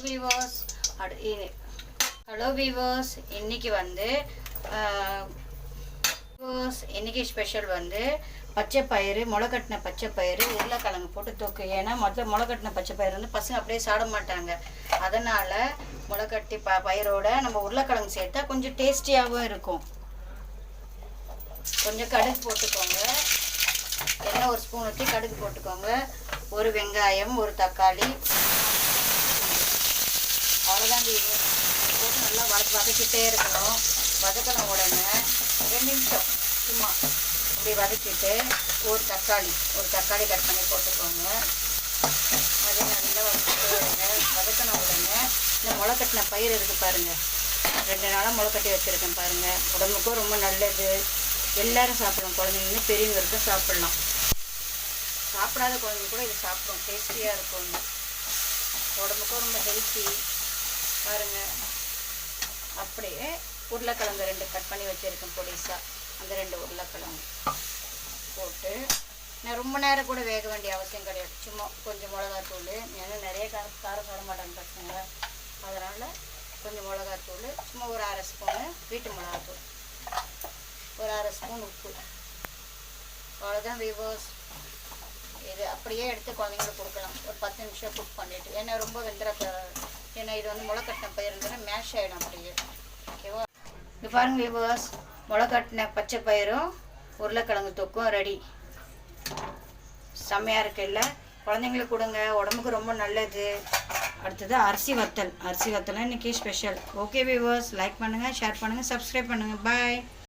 Viewers hello viewers, இன்னைக்கு special வந்து பச்சை பயிறு, முளைக்கட்டின பச்சை பயிறு, உருளைக்கிழங்கு போட்டு தொக்கு. ஏன்னா முளைக்கட்டின பச்சை பயிறு வந்து பசங்க அப்படியே சாப்பிட மாட்டாங்க. அதனால் முளைக்கட்டி பயிரோட நம்ம உருளைக்கிழங்கு சேர்த்தா கொஞ்சம் டேஸ்டியாகவும் இருக்கும். கொஞ்சம் கடுகு போட்டுக்கோங்க, எண்ணெய் ஒரு ஸ்பூன் ஊற்றி கடுகு போட்டுக்கோங்க. ஒரு வெங்காயம், ஒரு தக்காளி, அவ்வளோதான். போட்டு நல்லா வதக்கிட்டே இருக்கணும். வதக்கின உடனே 2 நிமிஷம் சும்மா இப்படி வதக்கிட்டு ஒரு தக்காளி கட் பண்ணி போட்டுக்கோங்க. அதை நல்லா வதக்கிட்டே இருங்க. வதக்கின உடனே இந்த முளைக்கட்டின பயிர் இருக்குது பாருங்கள், 2 நாளாக முளைக்கட்டி வச்சுருக்கேன் பாருங்கள். உடம்புக்கும் ரொம்ப நல்லது, எல்லோரும் சாப்பிடலாம். குழந்தைங்க பெரியவங்க சாப்பிட்லாம். சாப்பிடாத குழந்தைங்க கூட இது சாப்பிடும், டேஸ்டியாக இருக்கும். உடம்புக்கும் ரொம்ப ஹெல்த்தி பாருங்கள். அப்படியே உருளைக்கிழங்கு 2 கட் பண்ணி வச்சுருக்கேன் பொடிசாக. அந்த 2 உருளைக்கிழங்கு போட்டு நான் ரொம்ப நேரம் கூட வேக வேண்டிய அவசியம் கிடையாது. சும்மா கொஞ்சம் மிளகாத்தூள், ஏன்னா நிறைய காரம் சாப்பிட மாட்டாங்க பசங்க, அதனால் கொஞ்சம் மிளகாத்தூள், சும்மா ஒரு 1/2 ஸ்பூனு வீட்டு மிளகாத்தூள், ஒரு 1/2 ஸ்பூன் உப்பு, அவ்வளோதான் வீவர்ஸ். இது அப்படியே எடுத்து குழந்தைங்களுக்கு கொடுக்கலாம். ஒரு 10 நிமிஷம் குக் பண்ணிவிட்டு, ஏன்னா ரொம்ப ஏன்னா இது வந்து முளைக்கட்டின பயிர் இருந்ததுன்னா மேஷ் ஆகிடும் அப்படியே. ஓகேவா? இது பாருங்கள் வீவர்ஸ், முளைக்கட்டின பச்சை பயிரும் உருளைக்கிழங்கு தொக்கும் ரெடி. செம்மையாக இருக்குல்ல? குழந்தைங்களுக்கு கொடுங்க, உடம்புக்கு ரொம்ப நல்லது. அடுத்தது அரிசி வத்தல் இன்றைக்கி ஸ்பெஷல். ஓகே வீவர்ஸ், லைக் பண்ணுங்கள், ஷேர் பண்ணுங்கள், சப்ஸ்கிரைப் பண்ணுங்கள். பாய்.